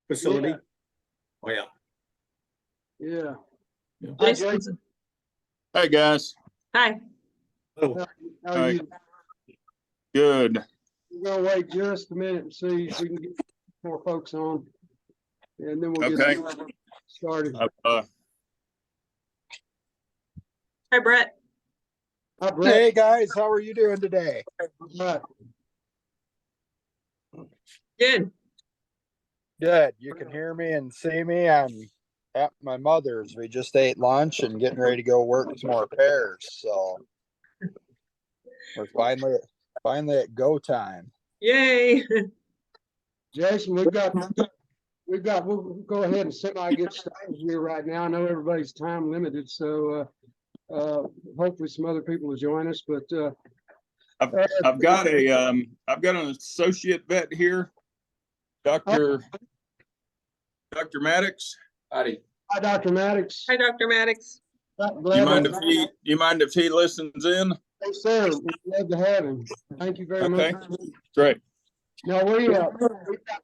facility? Yeah. Oh, yeah. Yeah. Yeah. Hi, Jason. Jason. Hey guys, Hi. Oh, How are you? good. We're gonna wait just a minute and see if we can get more folks on, and then we'll Okay. get started. Hi, Brett. Hi, Brett. Hey guys, how are you doing today? Hi. Good. Good. You can hear me and see me. I'm at my mother's. We just ate lunch and getting ready to go work some more pears. So we're finally at go time. Yay. Jason, we'll go ahead and semi get started here right now. I know everybody's time limited, so hopefully some other people will join us, but I've got an associate vet here, Dr. Maddox. howdy. hi, Dr. Maddox. Hi, Dr. Maddox. Do you mind if he listens in? Yes, sir. We'd love to have him. Thank you very Okay. much. Great. Now we've got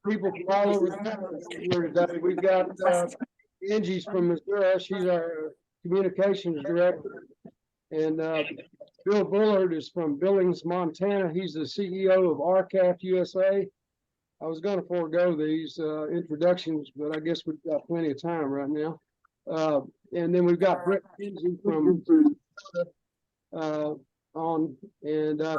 people from all over the country here today. We've got Angie's from Missouri. She's our communications director. And Bill Bullard is from Billings, Montana. He's the CEO of RCAF USA. I was going to forego these introductions, but I guess we've got plenty of time right now. And then we've got Brett Kinsey from on, and I'd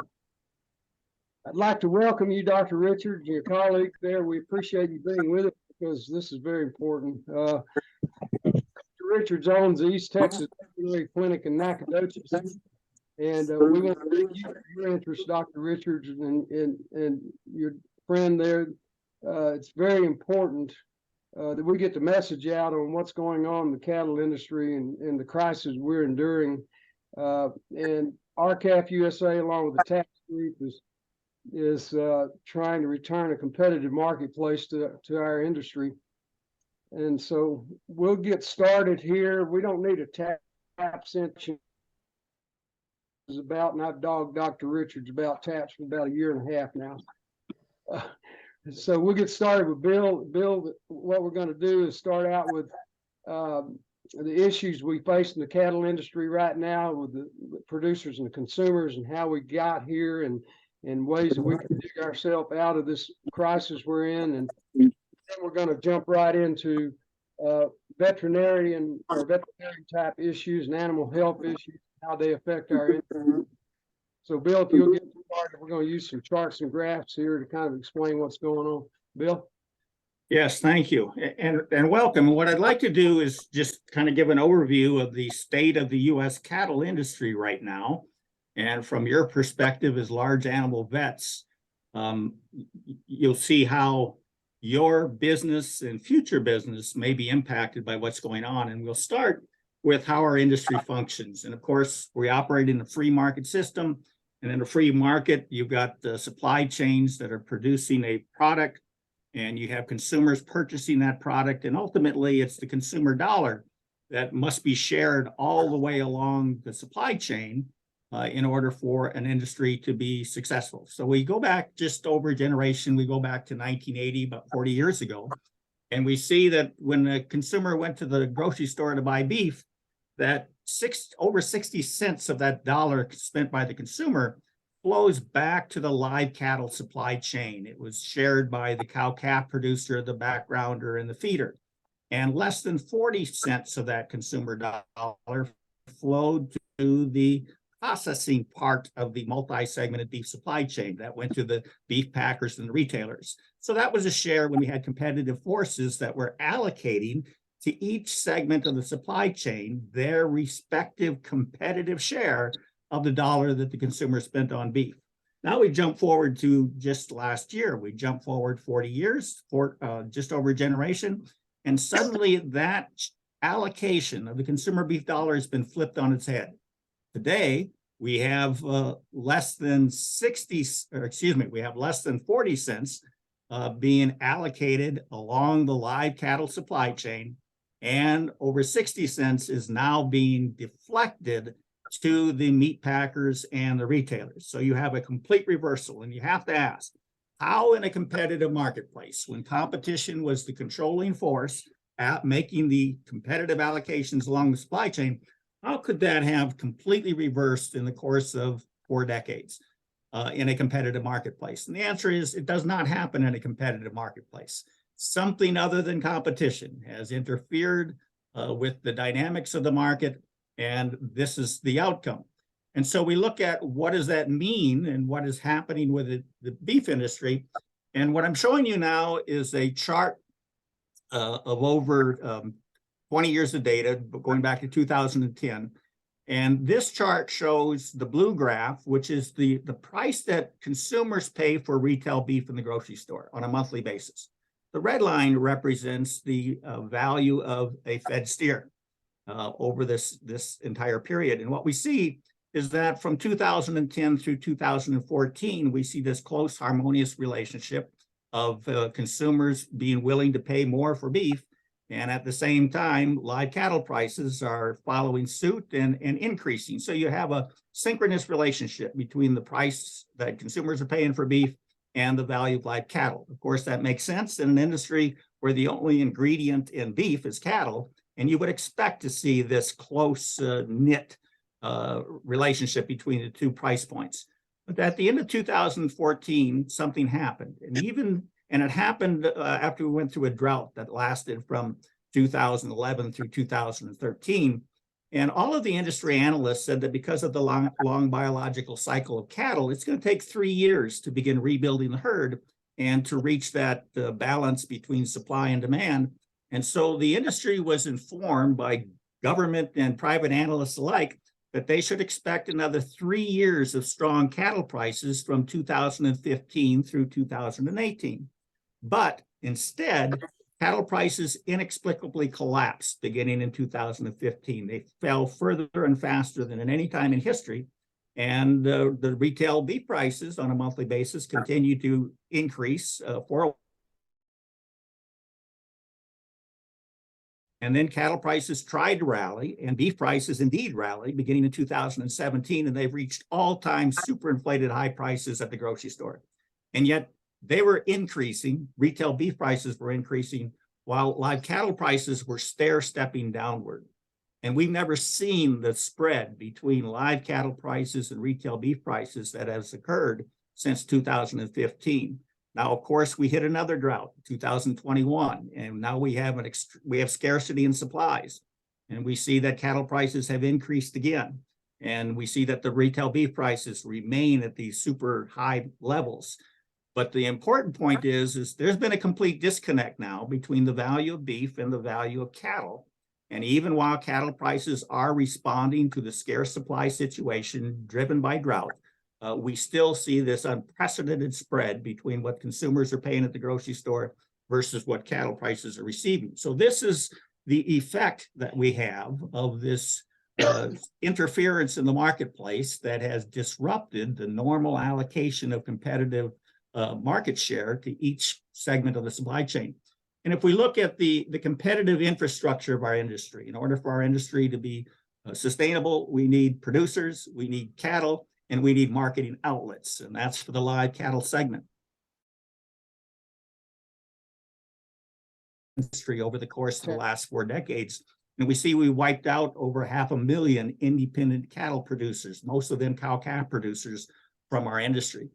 like to welcome you, Dr. Richards, your colleague there. We appreciate you being with us because this is very important. Dr. Richards owns the East Texas Veterinary Clinic in Nacogdoches. And we want to thank you for your interest, Dr. Richards, and your friend there. It's very important that we get the message out on what's going on in the cattle industry and the crisis we're enduring. And RCAF USA, along with the tax group, is trying to return a competitive marketplace to our industry. And so we'll get started here. We don't need a tap session about, and I've dogged Dr. Richards about taps for about a year and a half now. So we'll get started with Bill. Bill, what we're going to do is start out with the issues we face in the cattle industry right now with the producers and the consumers and how we got here and ways that we can dig ourselves out of this crisis we're in. And then we're going to jump right into veterinary type issues and animal health issues, how they affect our industry. So Bill, if you'll get started, we're going to use some charts and graphs here to kind of explain what's going on. Bill? Yes, thank you. And welcome. What I'd like to do is just kind of give an overview of the state of the U.S. cattle industry right now. And from your perspective as large animal vets, you'll see how your business and future business may be impacted by what's going on. And we'll start with how our industry functions. And of course, we operate in a free market system. And in a free market, you've got the supply chains that are producing a product, and you have consumers purchasing that product. And ultimately, it's the consumer dollar that must be shared all the way along the supply chain in order for an industry to be successful. So we go back just over a generation. We go back to 1980, about 40 years ago. And we see that when the consumer went to the grocery store to buy beef, that over 60 cents of that dollar spent by the consumer flows back to the live cattle supply chain. It was shared by the cow-calf producer, the backgrounder, and the feeder. And less than 40 cents of that consumer dollar flowed to the processing part of the multi-segmented beef supply chain that went to the beef packers and the retailers. So that was a share when we had competitive forces that were allocating to each segment of the supply chain their respective competitive share of the dollar that the consumer spent on beef. Now we jump forward to just last year. We jump forward 40 years, just over a generation, and suddenly that allocation of the consumer beef dollar has been flipped on its head. Today, we have less than 40 cents being allocated along the live cattle supply chain, and over 60 cents is now being deflected to the meat packers and the retailers. So you have a complete reversal, and you have to ask, how in a competitive marketplace, when competition was the controlling force at making the competitive allocations along the supply chain, how could that have completely reversed in the course of 4 decades in a competitive marketplace? And the answer is it does not happen in a competitive marketplace. Something other than competition has interfered with the dynamics of the market, and this is the outcome. And so we look at what does that mean and what is happening with the beef industry. And what I'm showing you now is a chart of over 20 years of data, going back to 2010. And this chart shows the blue graph, which is the price that consumers pay for retail beef in the grocery store on a monthly basis. The red line represents the value of a fed steer over this entire period. And what we see is that from 2010 through 2014, we see this close harmonious relationship of consumers being willing to pay more for beef. And at the same time, live cattle prices are following suit and increasing. So you have a synchronous relationship between the price that consumers are paying for beef and the value of live cattle. Of course, that makes sense in an industry where the only ingredient in beef is cattle, and you would expect to see this close knit relationship between the two price points. But at the end of 2014, something happened. And it happened after we went through a drought that lasted from 2011 through 2013. And all of the industry analysts said that because of the long biological cycle of cattle, it's going to take 3 years to begin rebuilding the herd and to reach that balance between supply and demand. And so the industry was informed by government and private analysts alike that they should expect another 3 years of strong cattle prices from 2015 through 2018. But instead, cattle prices inexplicably collapsed beginning in 2015. They fell further and faster than at any time in history. And the retail beef prices on a monthly basis continue to increase and then cattle prices tried to rally, and beef prices indeed rallied beginning in 2017, and they've reached all-time superinflated high prices at the grocery store. And yet they were increasing, retail beef prices were increasing, while live cattle prices were stair-stepping downward. And we've never seen the spread between live cattle prices and retail beef prices that has occurred since 2015. Now, of course, we hit another drought, 2021, and now we have scarcity in supplies. And we see that cattle prices have increased again. And we see that the retail beef prices remain at these super high levels. But the important point is there's been a complete disconnect now between the value of beef and the value of cattle. And even while cattle prices are responding to the scarce supply situation driven by drought, we still see this unprecedented spread between what consumers are paying at the grocery store versus what cattle prices are receiving. So this is the effect that we have of this interference in the marketplace that has disrupted the normal allocation of competitive market share to each segment of the supply chain. And if we look at the competitive infrastructure of our industry, in order for our industry to be sustainable, we need producers, we need cattle, and we need marketing outlets, and that's for the live cattle segment. Industry over the course of the last 4 decades, and we see we wiped out over 500,000 independent cattle producers, most of them cow-calf producers from our industry.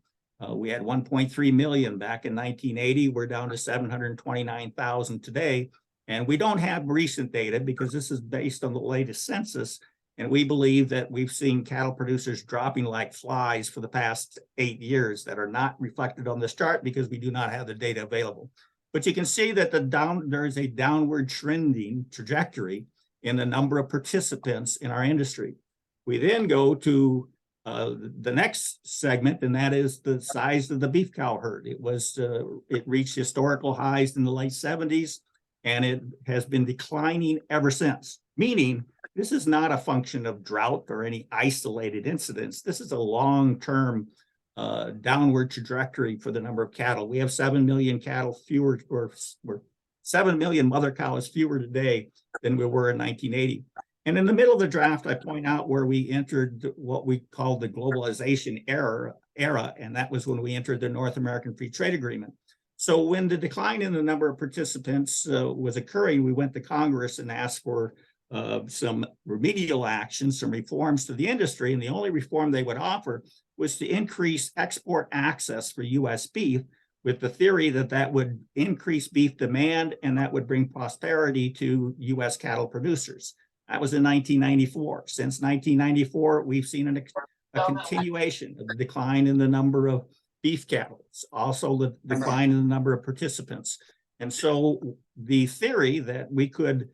We had 1.3 million back in 1980. We're down to 729,000 today, and we don't have recent data because this is based on the latest census. And we believe that we've seen cattle producers dropping like flies for the past 8 years that are not reflected on this chart because we do not have the data available. But you can see that there is a downward trending trajectory in the number of participants in our industry. We then go to the next segment, and that is the size of the beef cow herd. It reached historical highs in the late 70s, and it has been declining ever since, meaning this is not a function of drought or any isolated incidents. This is a long-term downward trajectory for the number of cattle. We have 7 million cattle fewer, or 7 million mother cows fewer today than we were in 1980. And in the middle of the draft, I point out where we entered what we call the globalization era, and that was when we entered the North American Free Trade Agreement. So when the decline in the number of participants was occurring, we went to Congress and asked for some remedial actions, some reforms to the industry. And the only reform they would offer was to increase export access for U.S. beef, with the theory that that would increase beef demand and that would bring prosperity to U.S. cattle producers. That was in 1994. Since 1994, we've seen a continuation of the decline in the number of beef cattle, also the decline in the number of participants. And so the theory that we could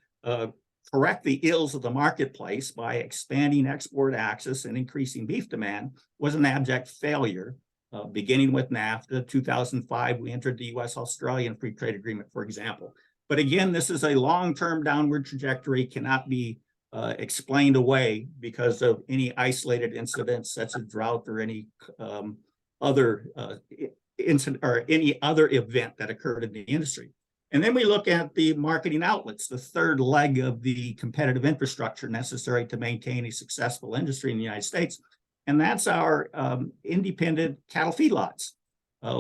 correct the ills of the marketplace by expanding export access and increasing beef demand was an abject failure. Beginning with NAFTA, 2005, we entered the U.S.-Australian Free Trade Agreement, for example. But again, this is a long-term downward trajectory, cannot be explained away because of any isolated incidents such as drought or any other incident or any other event that occurred in the industry. And then we look at the marketing outlets, the third leg of the competitive infrastructure necessary to maintain a successful industry in the United States. And that's our independent cattle feedlots.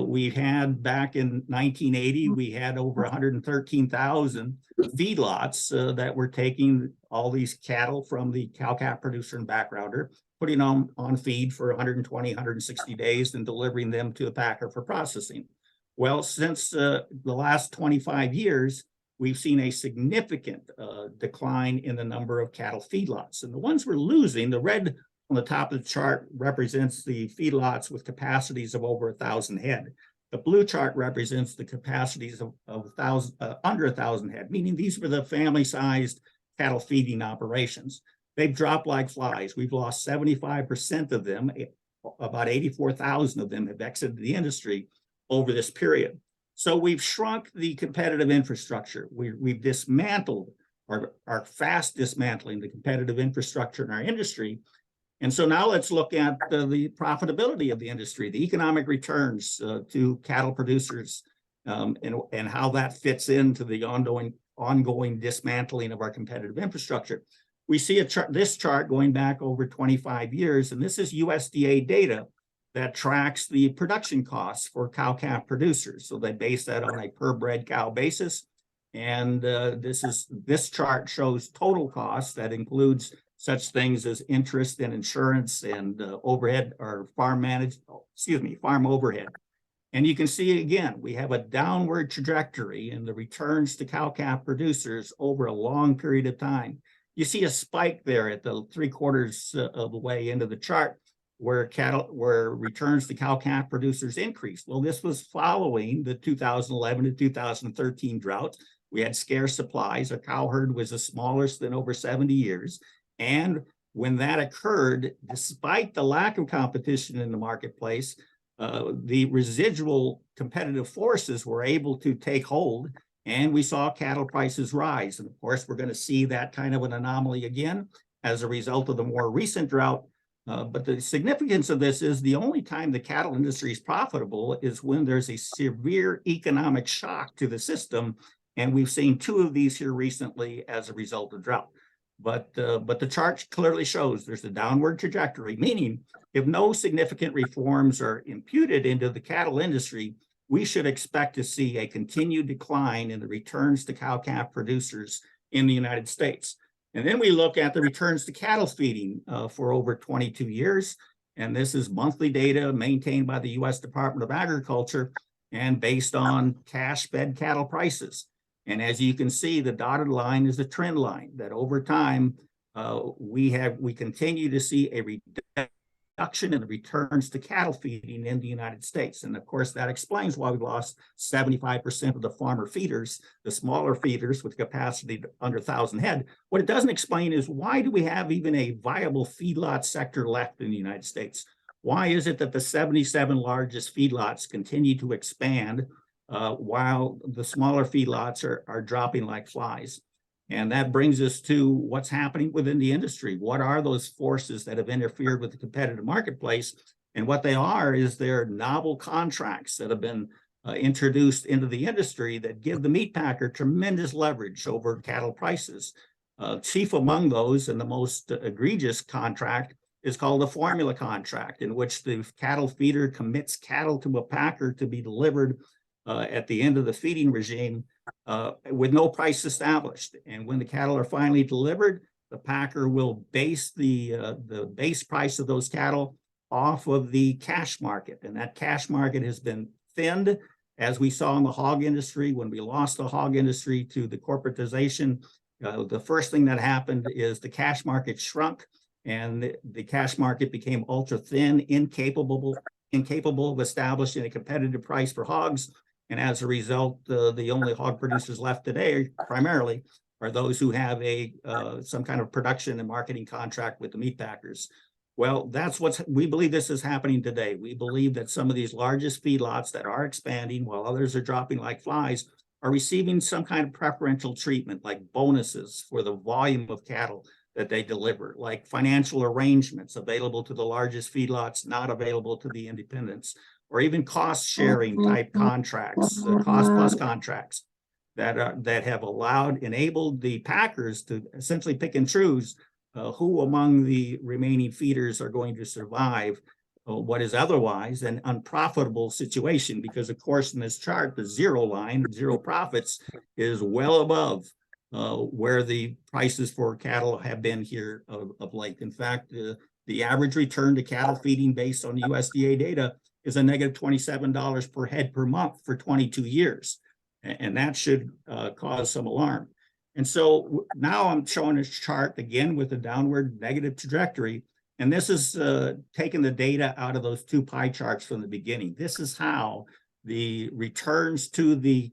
We had back in 1980, we had over 113,000 feedlots that were taking all these cattle from the cow-calf producer and backgrounder, putting them on feed for 120, 160 days and delivering them to the packer for processing. Well, since the last 25 years, we've seen a significant decline in the number of cattle feedlots. And the ones we're losing, the red on the top of the chart represents the feedlots with capacities of over 1,000 head. The blue chart represents the capacities of under 1,000 head, meaning these were the family-sized cattle feeding operations. They've dropped like flies. We've lost 75% of them. About 84,000 of them have exited the industry over this period. So we've shrunk the competitive infrastructure. We've dismantled or are fast dismantling the competitive infrastructure in our industry. And so now let's look at the profitability of the industry, the economic returns to cattle producers, and how that fits into the ongoing dismantling of our competitive infrastructure. We see this chart going back over 25 years, and this is USDA data that tracks the production costs for cow-calf producers. So they base that on a per bred cow basis. And this chart shows total costs that includes such things as interest and insurance and overhead or farm overhead. And you can see again, we have a downward trajectory in the returns to cow-calf producers over a long period of time. You see a spike there at the 3/4 of the way into the chart where returns to cow-calf producers increased. Well, this was following the 2011 to 2013 drought. We had scarce supplies. Our cow herd was the smallest in over 70 years. And when that occurred, despite the lack of competition in the marketplace, the residual competitive forces were able to take hold, and we saw cattle prices rise. And of course, we're going to see that kind of an anomaly again as a result of the more recent drought. But the significance of this is the only time the cattle industry is profitable is when there's a severe economic shock to the system. And we've seen 2 of these here recently as a result of drought. But the chart clearly shows there's a downward trajectory, meaning if no significant reforms are imputed into the cattle industry, we should expect to see a continued decline in the returns to cow-calf producers in the United States. And then we look at the returns to cattle feeding for over 22 years. And this is monthly data maintained by the U.S. Department of Agriculture and based on cash-fed cattle prices. And as you can see, the dotted line is the trend line that over time, we continue to see a reduction in the returns to cattle feeding in the United States. And of course, that explains why we lost 75% of the farmer feeders, the smaller feeders with capacity under 1,000 head. What it doesn't explain is why do we have even a viable feedlot sector left in the United States? Why is it that the 77 largest feedlots continue to expand while the smaller feedlots are dropping like flies? And that brings us to what's happening within the industry. What are those forces that have interfered with the competitive marketplace? And what they are is they're novel contracts that have been introduced into the industry that give the meat packer tremendous leverage over cattle prices. Chief among those, and the most egregious contract, is called a formula contract, in which the cattle feeder commits cattle to a packer to be delivered at the end of the feeding regime with no price established. And when the cattle are finally delivered, the packer will base the base price of those cattle off of the cash market. And that cash market has been thinned, as we saw in the hog industry. When we lost the hog industry to the corporatization, the first thing that happened is the cash market shrunk, and the cash market became ultra thin, incapable of establishing a competitive price for hogs. And as a result, the only hog producers left today primarily are those who have some kind of production and marketing contract with the meat packers. Well, we believe this is happening today. We believe that some of these largest feedlots that are expanding while others are dropping like flies are receiving some kind of preferential treatment, like bonuses for the volume of cattle that they deliver, like financial arrangements available to the largest feedlots, not available to the independents, or even cost sharing type contracts, cost plus contracts that have enabled the packers to essentially pick and choose who among the remaining feeders are going to survive what is otherwise an unprofitable situation. Because of course, in this chart, the zero line, zero profits, is well above where the prices for cattle have been here of late. In fact, the average return to cattle feeding based on USDA data is a negative $27 per head per month for 22 years. And that should cause some alarm. And so now I'm showing a chart again with a downward negative trajectory. And this is taking the data out of those two pie charts from the beginning. This is how the returns to the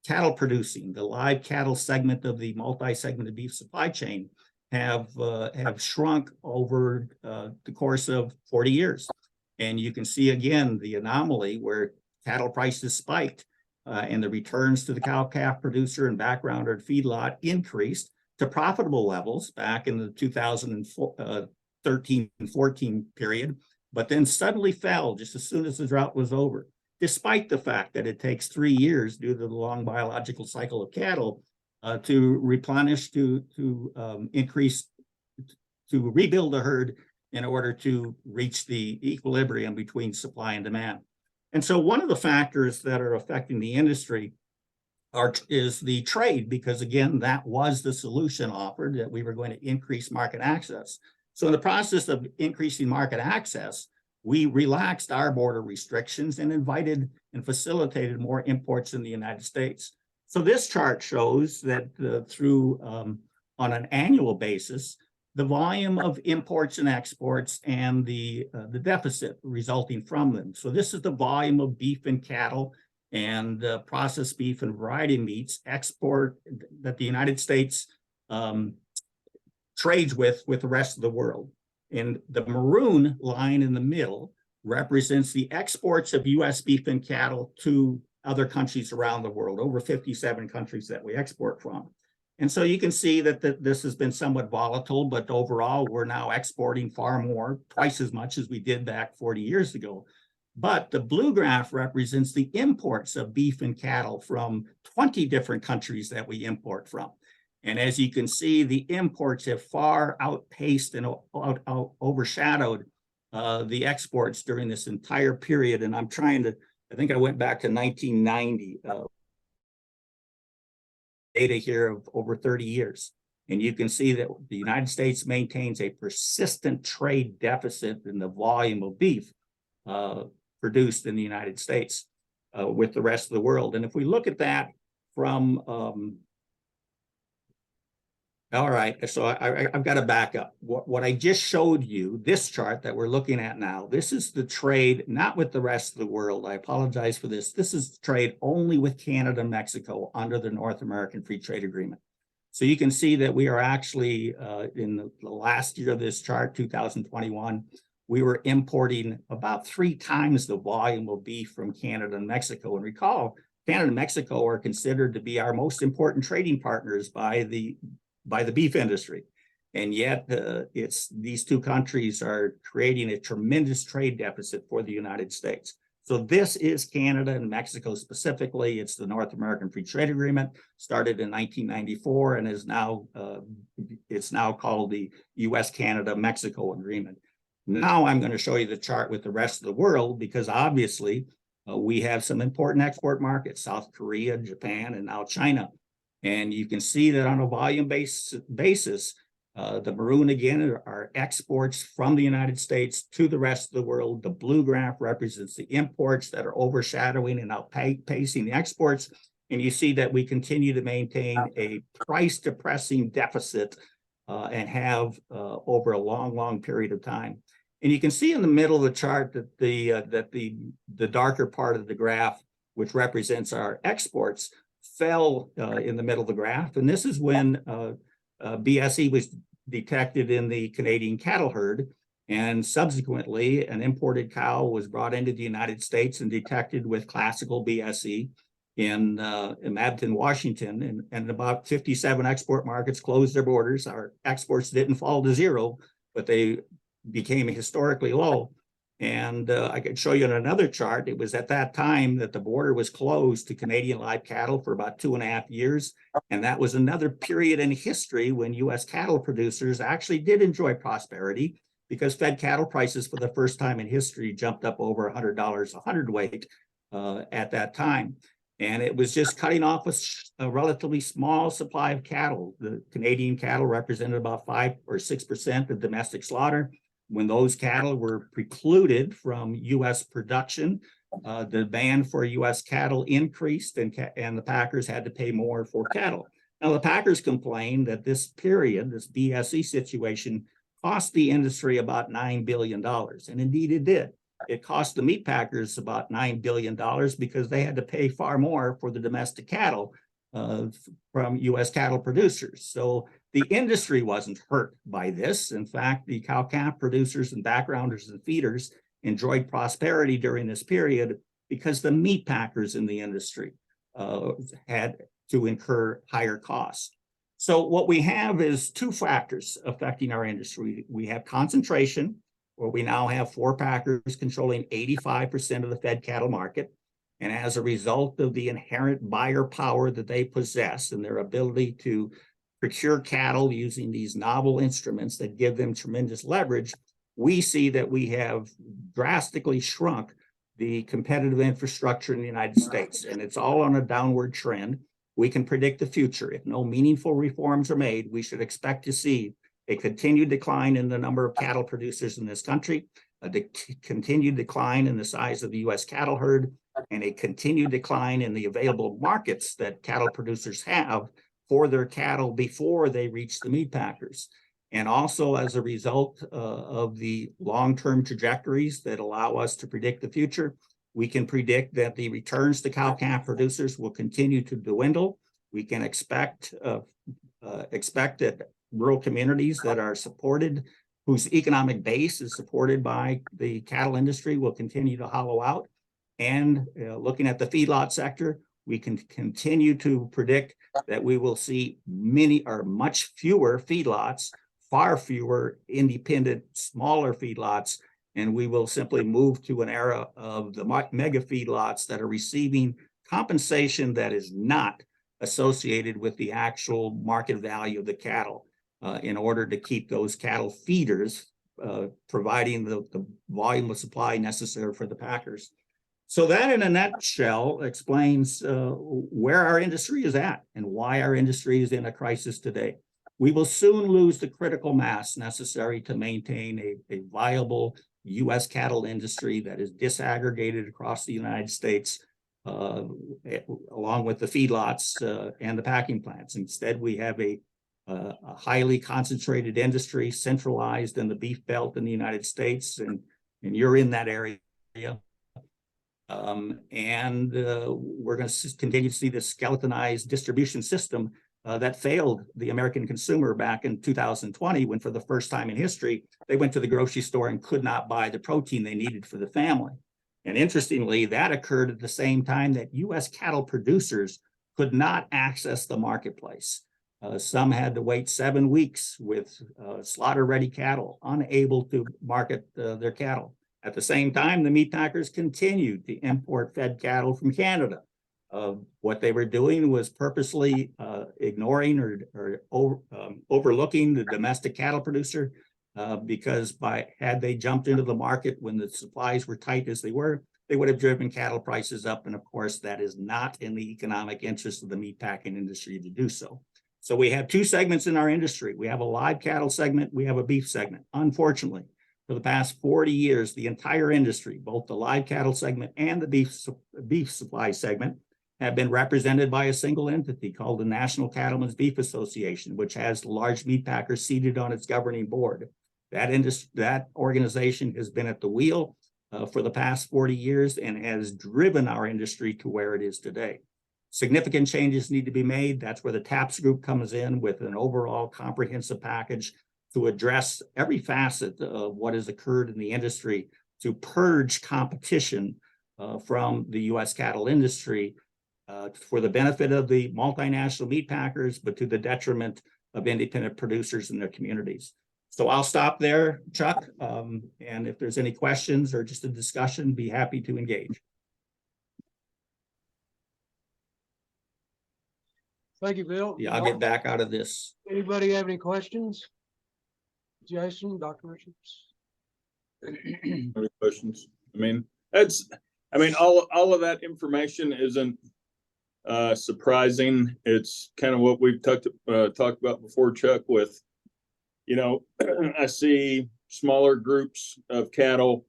cattle producing, the live cattle segment of the multi-segmented beef supply chain have shrunk over the course of 40 years. And you can see again the anomaly where cattle prices spiked and the returns to the cow-calf producer and backgrounder feedlot increased to profitable levels back in the 2013 and 14 period, but then suddenly fell just as soon as the drought was over, despite the fact that it takes 3 years due to the long biological cycle of cattle to replenish, to increase, to rebuild the herd in order to reach the equilibrium between supply and demand. And so one of the factors that are affecting the industry is the trade, because again, that was the solution offered, that we were going to increase market access. So in the process of increasing market access, we relaxed our border restrictions and invited and facilitated more imports in the United States. So this chart shows that through on an annual basis, the volume of imports and exports and the deficit resulting from them. So this is the volume of beef and cattle and processed beef and variety meats export that the United States trades with the rest of the world. And the maroon line in the middle represents the exports of U.S. beef and cattle to other countries around the world, over 57 countries that we export from. And so you can see that this has been somewhat volatile, but overall, we're now exporting far more, twice as much as we did back 40 years ago. But the blue graph represents the imports of beef and cattle from 20 different countries that we import from. And as you can see, the imports have far outpaced and overshadowed the exports during this entire period. And I think I went back to 1990. Data here of over 30 years. And you can see that the United States maintains a persistent trade deficit in the volume of beef produced in the United States with the rest of the world. And if we look at that from, all right, so I've got to back up. What I just showed you, this chart that we're looking at now, this is the trade, not with the rest of the world. I apologize for this. This is trade only with Canada and Mexico under the North American Free Trade Agreement. So you can see that we are actually, in the last year of this chart, 2021, we were importing about 3 times the volume of beef from Canada and Mexico. And recall, Canada and Mexico are considered to be our most important trading partners by the beef industry. And yet these two countries are creating a tremendous trade deficit for the United States. So this is Canada and Mexico specifically. It's the North American Free Trade Agreement, started in 1994 and is now it's now called the U.S.-Canada-Mexico Agreement. Now I'm going to show you the chart with the rest of the world because obviously we have some important export markets: South Korea, Japan, and now China. And you can see that on a volume basis, the maroon again are exports from the United States to the rest of the world. The blue graph represents the imports that are overshadowing and outpacing the exports. And you see that we continue to maintain a price depressing deficit and have over a long period of time. And you can see in the middle of the chart that the darker part of the graph, which represents our exports, fell in the middle of the graph. And this is when BSE was detected in the Canadian cattle herd. And subsequently, an imported cow was brought into the United States and detected with classical BSE in Mabton, Washington. And about 57 export markets closed their borders. Our exports didn't fall to zero, but they became historically low. And I could show you in another chart, it was at that time that the border was closed to Canadian live cattle for about 2.5 years. And that was another period in history when U.S. cattle producers actually did enjoy prosperity because fed cattle prices for the first time in history jumped up over $100 a hundredweight at that time. And it was just cutting off a relatively small supply of cattle. The Canadian cattle represented about 5 or 6% of domestic slaughter. When those cattle were precluded from U.S. production, the demand for U.S. cattle increased and the packers had to pay more for cattle. Now, the packers complained that this period, this BSE situation, cost the industry about $9 billion. And indeed it did. It cost the meat packers about $9 billion because they had to pay far more for the domestic cattle from U.S. cattle producers. So the industry wasn't hurt by this. In fact, the cow-calf producers and backgrounders and feeders enjoyed prosperity during this period because the meat packers in the industry had to incur higher costs. So what we have is two factors affecting our industry. We have concentration, where we now have 4 packers controlling 85% of the fed cattle market. And as a result of the inherent buyer power that they possess and their ability to procure cattle using these novel instruments that give them tremendous leverage, we see that we have drastically shrunk the competitive infrastructure in the United States. And it's all on a downward trend. We can predict the future. If no meaningful reforms are made, we should expect to see a continued decline in the number of cattle producers in this country, a continued decline in the size of the U.S. cattle herd, and a continued decline in the available markets that cattle producers have for their cattle before they reach the meat packers. And also as a result of the long-term trajectories that allow us to predict the future, we can predict that the returns to cow-calf producers will continue to dwindle. We can expect that rural communities that are supported, whose economic base is supported by the cattle industry, will continue to hollow out. And looking at the feedlot sector, we can continue to predict that we will see many or much fewer feedlots, far fewer independent, smaller feedlots, and we will simply move to an era of the mega feedlots that are receiving compensation that is not associated with the actual market value of the cattle in order to keep those cattle feeders providing the volume of supply necessary for the packers. So that in a nutshell explains where our industry is at and why our industry is in a crisis today. We will soon lose the critical mass necessary to maintain a viable U.S. cattle industry that is disaggregated across the United States, along with the feedlots and the packing plants. Instead, we have a highly concentrated industry centralized in the beef belt in the United States, and you're in that area. We're going to continue to see this skeletonized distribution system that failed the American consumer back in 2020, when for the first time in history, they went to the grocery store and could not buy the protein they needed for the family. And interestingly, that occurred at the same time that U.S. cattle producers could not access the marketplace. Some had to wait 7 weeks with slaughter-ready cattle, unable to market their cattle. At the same time, the meat packers continued to import fed cattle from Canada. What they were doing was purposely ignoring or overlooking the domestic cattle producer because had they jumped into the market when the supplies were tight as they were, they would have driven cattle prices up. And of course, that is not in the economic interest of the meatpacking industry to do so. So we have two segments in our industry. We have a live cattle segment, we have a beef segment. Unfortunately, for the past 40 years, the entire industry, both the live cattle segment and the beef supply segment, have been represented by a single entity called the National Cattlemen's Beef Association, which has large meat packers seated on its governing board. That organization has been at the wheel for the past 40 years and has driven our industry to where it is today. Significant changes need to be made. That's where the TAPS group comes in with an overall comprehensive package to address every facet of what has occurred in the industry to purge competition from the U.S. cattle industry for the benefit of the multinational meat packers, but to the detriment of independent producers and their communities. So I'll stop there, Chuck. And if there's any questions or just a discussion, be happy to engage. Thank you, Bill. Yeah, I'll get back out of this. Anybody have any questions? Jason, Dr. Richards? Any questions? I mean, all of that information isn't surprising. It's kind of what we've talked about before, Chuck, with, I see smaller groups of cattle,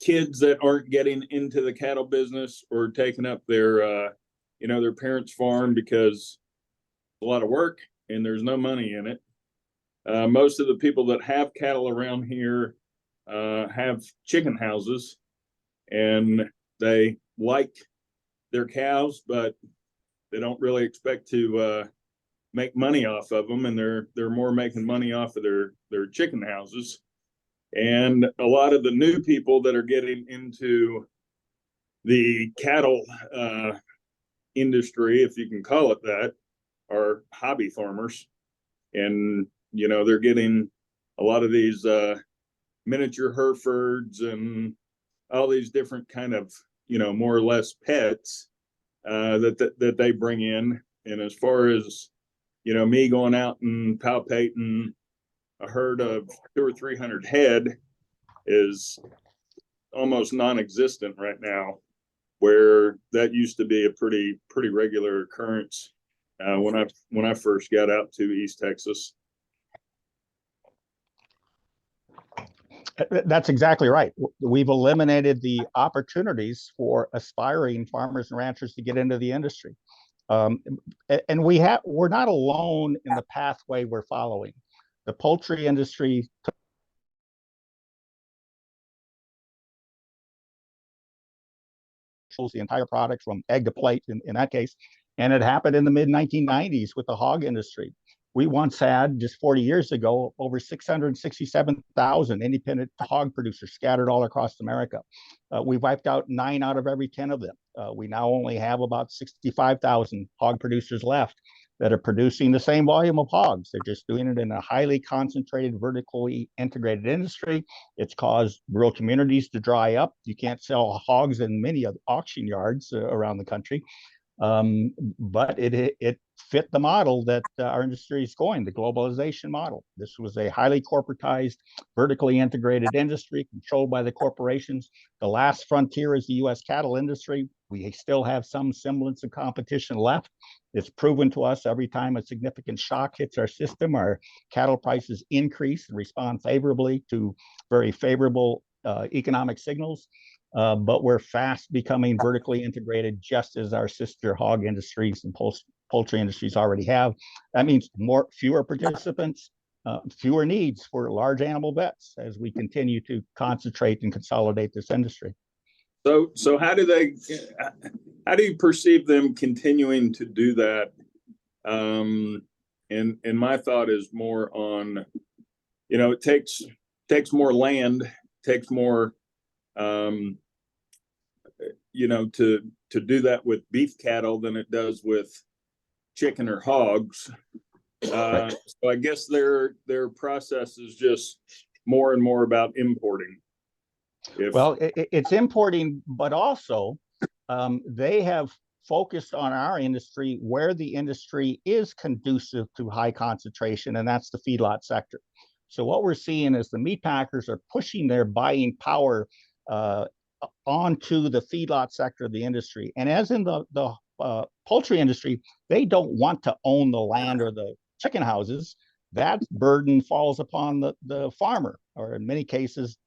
kids that aren't getting into the cattle business or taking up their parents' farm because it's a lot of work and there's no money in it. Most of the people that have cattle around here have chicken houses, and they like their cows, but they don't really expect to make money off of them, and they're more making money off of their chicken houses. And a lot of the new people that are getting into the cattle industry, if you can call it that, are hobby farmers. And, they're getting a lot of these miniature Herefords and all these different kind of, more or less pets that they bring in. And as far as, me going out and palpating a herd of 200 or 300 head is almost non-existent right now, where that used to be a pretty regular occurrence when I first got out to East Texas. That's exactly right. We've eliminated the opportunities for aspiring farmers and ranchers to get into the industry. And we're not alone in the pathway we're following. The poultry industry the entire product from egg to plate in that case. And it happened in the mid 1990s with the hog industry. We once had, just 40 years ago, over 667,000 independent hog producers scattered all across America. We wiped out 9 out of every 10 of them. We now only have about 65,000 hog producers left that are producing the same volume of hogs. They're just doing it in a highly concentrated, vertically integrated industry. It's caused rural communities to dry up. You can't sell hogs in many of the auction yards around the country. But it fit the model that our industry is going, the globalization model. This was a highly corporatized, vertically integrated industry controlled by the corporations. The last frontier is the U.S. cattle industry. We still have some semblance of competition left. It's proven to us every time a significant shock hits our system, our cattle prices increase and respond favorably to very favorable economic signals. But we're fast becoming vertically integrated, just as our sister hog industries and poultry industries already have. That means fewer participants, fewer needs for large animal vets as we continue to concentrate and consolidate this industry. So how do you perceive them continuing to do that? And my thought is more on, it takes more land, takes more, to do that with beef cattle than it does with chicken or hogs. So I guess their process is just more and more about importing. Well, it's importing, but also they have focused on our industry where the industry is conducive to high concentration, and that's the feedlot sector. So what we're seeing is the meat packers are pushing their buying power onto the feedlot sector of the industry. And as in the poultry industry, they don't want to own the land or the chicken houses. That burden falls upon the farmer, or in many cases,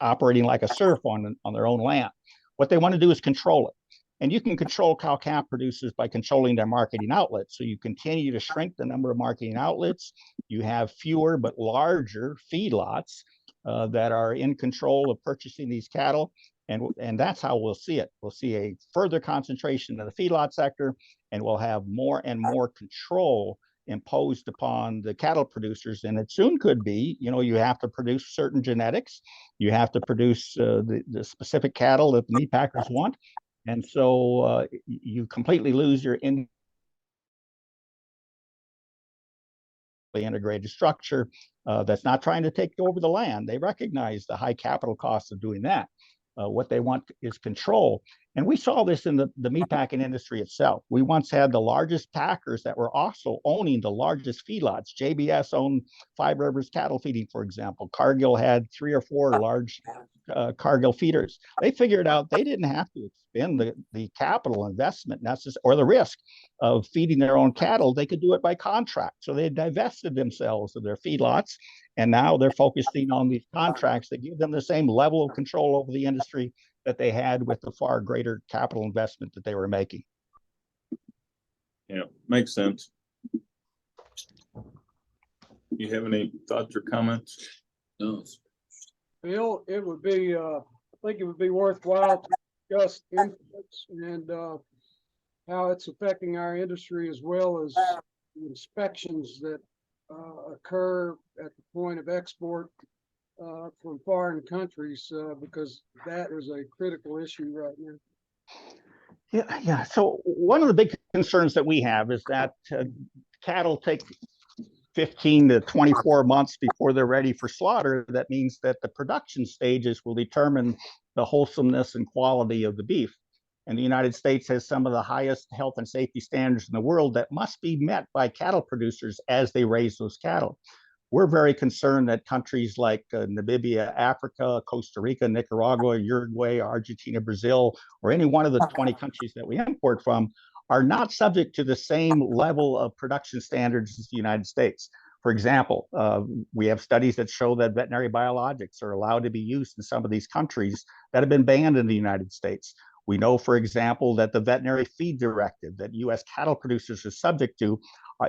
operating like a serf on their own land. What they want to do is control it. And you can control cow-calf producers by controlling their marketing outlets. So you continue to shrink the number of marketing outlets. You have fewer but larger feedlots that are in control of purchasing these cattle. And that's how we'll see it. We'll see a further concentration of the feedlot sector, and we'll have more and more control imposed upon the cattle producers. And it soon could be, you have to produce certain genetics. You have to produce the specific cattle that the meat packers want. And so you completely lose your integrated structure that's not trying to take over the land. They recognize the high capital costs of doing that. What they want is control. And we saw this in the meatpacking industry itself. We once had the largest packers that were also owning the largest feedlots. JBS owned Five Rivers Cattle Feeding, for example. Cargill had 3 or 4 large Cargill feeders. They figured out they didn't have to expend the capital investment necessary or the risk of feeding their own cattle. They could do it by contract. So they divested themselves of their feedlots, and now they're focusing on these contracts that give them the same level of control over the industry that they had with the far greater capital investment that they were making. Yeah, makes sense. You have any thoughts or comments? No. Bill, it would be, I think it would be worthwhile to discuss inputs and how it's affecting our industry, as well as the inspections that occur at the point of export from foreign countries, because that is a critical issue right now. Yeah. So one of the big concerns that we have is that cattle take 15 to 24 months before they're ready for slaughter. That means that the production stages will determine the wholesomeness and quality of the beef. And the United States has some of the highest health and safety standards in the world that must be met by cattle producers as they raise those cattle. We're very concerned that countries like Namibia, Africa, Costa Rica, Nicaragua, Uruguay, Argentina, Brazil, or any one of the 20 countries that we import from are not subject to the same level of production standards as the United States. For example, we have studies that show that veterinary biologics are allowed to be used in some of these countries that have been banned in the United States. We know, for example, that the veterinary feed directive that U.S. cattle producers are subject to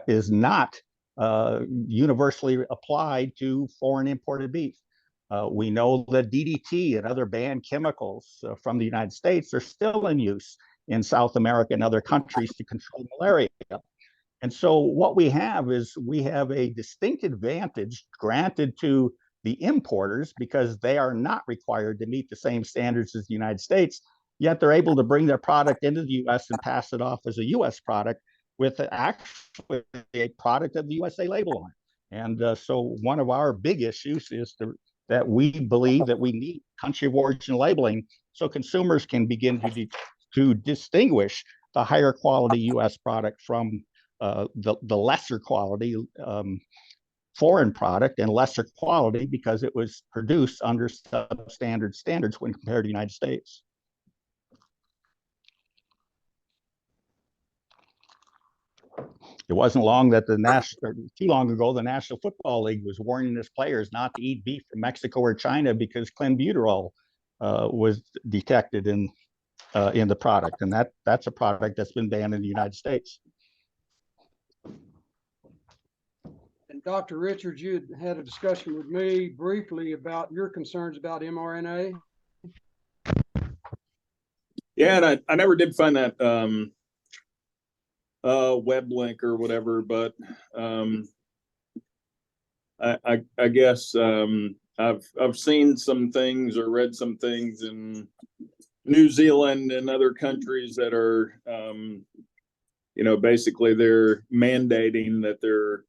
is not universally applied to foreign imported beef. We know that DDT and other banned chemicals from the United States are still in use in South America and other countries to control malaria. And so what we have is we have a distinct advantage granted to the importers because they are not required to meet the same standards as the United States, yet they're able to bring their product into the U.S. and pass it off as a U.S. product with actually a product of the USA label on it. And so one of our big issues is that we believe that we need country of origin labeling so consumers can begin to distinguish the higher quality U.S. product from the lesser quality foreign product, and lesser quality because it was produced under substandard standards when compared to the United States. It wasn't long that too long ago, the National Football League was warning its players not to eat beef from Mexico or China because clenbuterol was detected in the product, and that's a product that's been banned in the United States. And Dr. Richards, you had a discussion with me briefly about your concerns about mRNA. Yeah, and I never did find that web link or whatever, but I guess I've seen some things or read some things in New Zealand and other countries that are basically they're mandating that their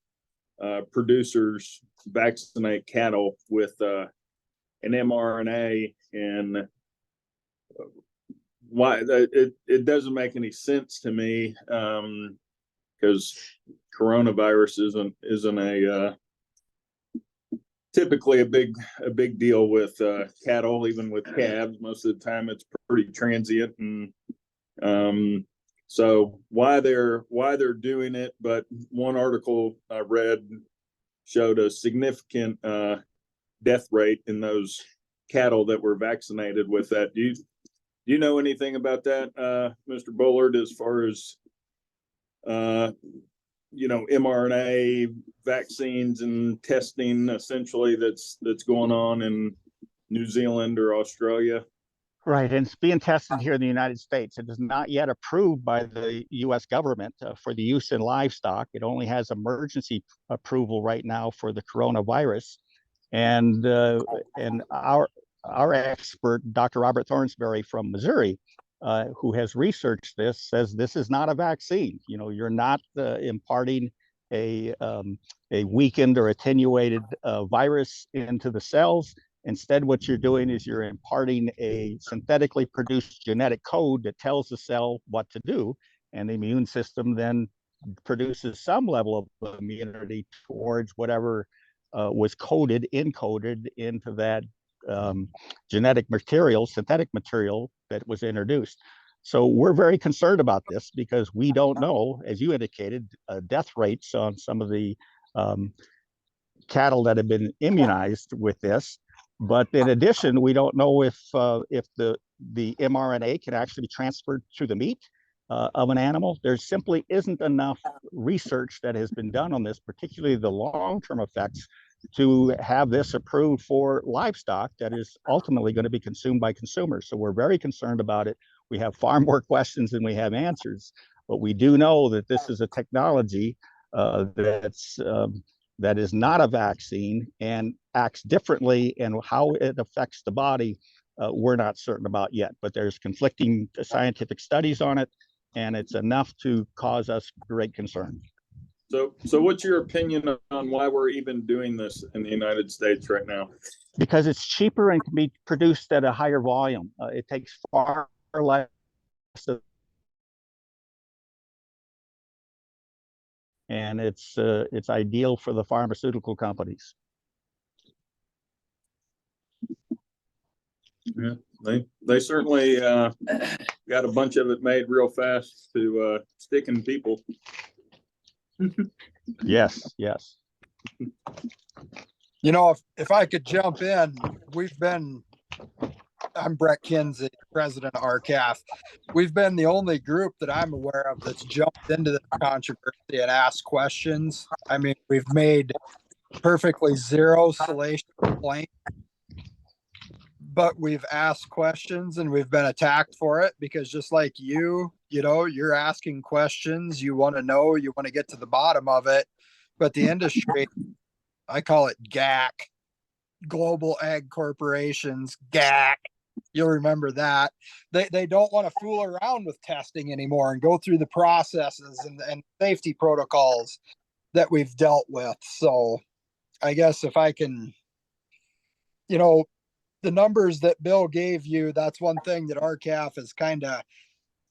producers vaccinate cattle with an mRNA, and why it doesn't make any sense to me, because coronavirus isn't a typically a big deal with cattle, even with calves. Most of the time it's pretty transient, and so why they're doing it. But one article I read showed a significant death rate in those cattle that were vaccinated with that. Do you know anything about that, Mr. Bullard, as far as mRNA vaccines and testing essentially that's going on in New Zealand or Australia? Right, and it's being tested here in the United States. It is not yet approved by the U.S. government for the use in livestock. It only has emergency approval right now for the coronavirus. And our expert, Dr. Robert Thornsberry from Missouri, who has researched this, says this is not a vaccine. You're not imparting a weakened or attenuated virus into the cells. Instead, what you're doing is you're imparting a synthetically produced genetic code that tells the cell what to do, and the immune system then produces some level of immunity towards whatever was encoded into that genetic material, synthetic material that was introduced. So we're very concerned about this because we don't know, as you indicated, death rates on some of the cattle that have been immunized with this. But in addition, we don't know if the mRNA can actually be transferred to the meat of an animal. There simply isn't enough research that has been done on this, particularly the long-term effects, to have this approved for livestock that is ultimately going to be consumed by consumers. So we're very concerned about it. We have far more questions than we have answers, but we do know that this is a technology that is not a vaccine and acts differently, and how it affects the body, we're not certain about yet. But there's conflicting scientific studies on it, and it's enough to cause us great concern. So what's your opinion on why we're even doing this in the United States right now? Because it's cheaper and can be produced at a higher volume. It takes far less and it's ideal for the pharmaceutical companies. Yeah, they certainly got a bunch of it made real fast to stick in people. Yes. If I could jump in, I'm Brett Kinsey, president of RCAF. We've been the only group that I'm aware of that's jumped into the controversy and asked questions. I mean, we've made perfectly zero salacious complaints, but we've asked questions and we've been attacked for it because just like you're asking questions, you want to know, you want to get to the bottom of it. But the industry, I call it GAC, Global Ag Corporations, GAC. You'll remember that. They don't want to fool around with testing anymore and go through the processes and safety protocols that we've dealt with. So I guess if I can, the numbers that Bill gave you, that's one thing that RCAF is kind of,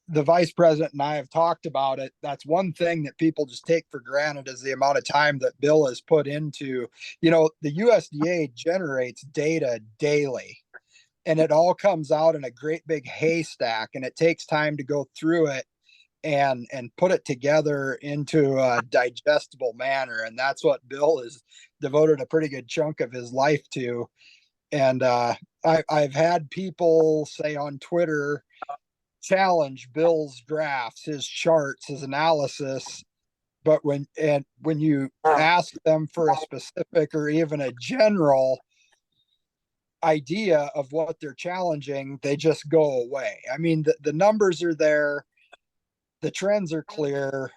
the vice president and I have talked about it. That's one thing that people just take for granted is the amount of time that Bill has put into, the USDA generates data daily and it all comes out in a great big haystack, and it takes time to go through it and put it together into a digestible manner. And that's what Bill has devoted a pretty good chunk of his life to. And I've had people say on Twitter, challenge Bill's drafts, his charts, his analysis. But when you ask them for a specific or even a general idea of what they're challenging, they just go away. I mean, the numbers are there. The trends are clear.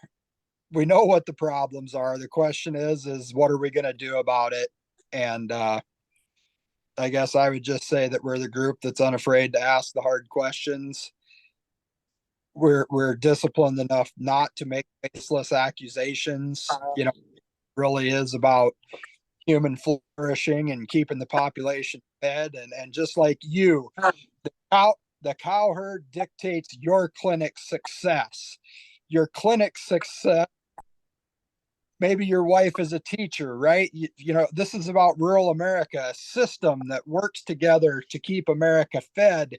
We know what the problems are. The question is what are we going to do about it? And I guess I would just say that we're the group that's unafraid to ask the hard questions. We're disciplined enough not to make baseless accusations. It really is about human flourishing and keeping the population fed. And just like you, the cow herd dictates your clinic's success. Your clinic's success, maybe your wife is a teacher, right? You know, this is about rural America, a system that works together to keep America fed.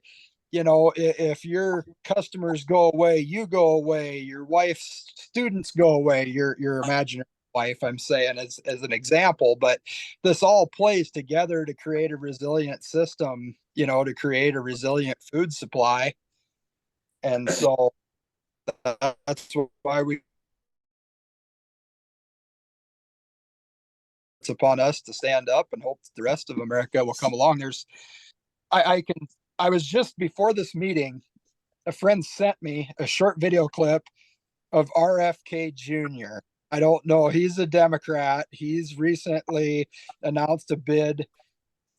You know, if your customers go away, you go away, your wife's students go away, your imaginary wife, I'm saying as an example, but this all plays together to create a resilient system, you know, to create a resilient food supply. And so that's why it's upon us to stand up and hope that the rest of America will come along. I was just before this meeting, a friend sent me a short video clip of RFK Jr. I don't know. He's a Democrat. He's recently announced a bid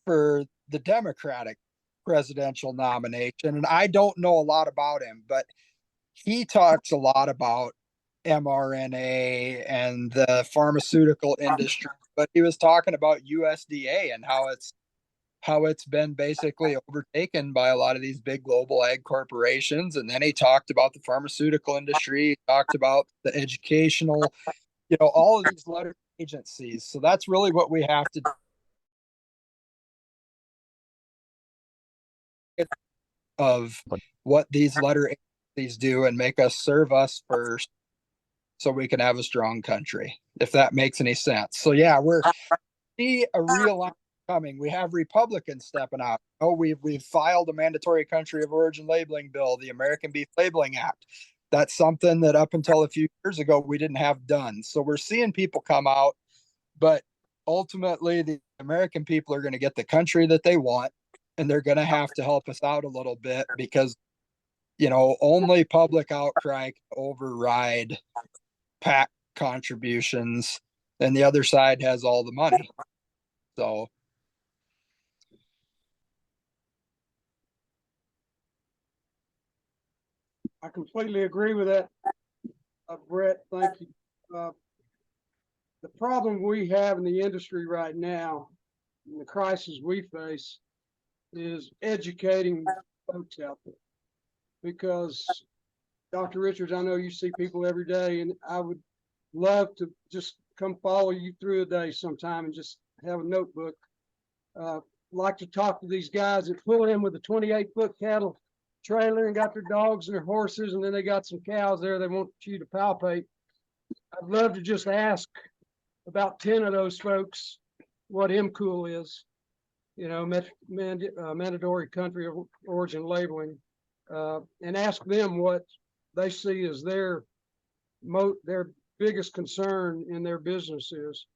for the Democratic presidential nomination. And I don't know a lot about him, but he talks a lot about mRNA and the pharmaceutical industry. But he was talking about USDA and how it's been basically overtaken by a lot of these big global ag corporations. And then he talked about the pharmaceutical industry, he talked about the educational, you know, all of these letter agencies. So that's really what we have to do, of what these letter agencies do and make us serve us first so we can have a strong country, if that makes any sense. So yeah, we're see a real coming. We have Republicans stepping out. Oh, we've filed a mandatory country of origin labeling bill, the American Beef Labeling Act. That's something that up until a few years ago we didn't have done. So we're seeing people come out, but ultimately the American people are going to get the country that they want, and they're going to have to help us out a little bit because, you know, only public outcry can override PAC contributions, and the other side has all the money. So I completely agree with that, Brett. Thank you. The problem we have in the industry right now, and the crisis we face, is educating folks out there. Because, Dr. Richards, I know you see people every day, and I would love to just come follow you through a day sometime and just have a notebook. Like to talk to these guys that pull in with a 28-foot cattle trailer and got their dogs and their horses, and then they got some cows there they want you to palpate. I'd love to just ask about 10 of those folks what MCOOL is, you know, mandatory country of origin labeling, and ask them what they see as their biggest concern in their business is.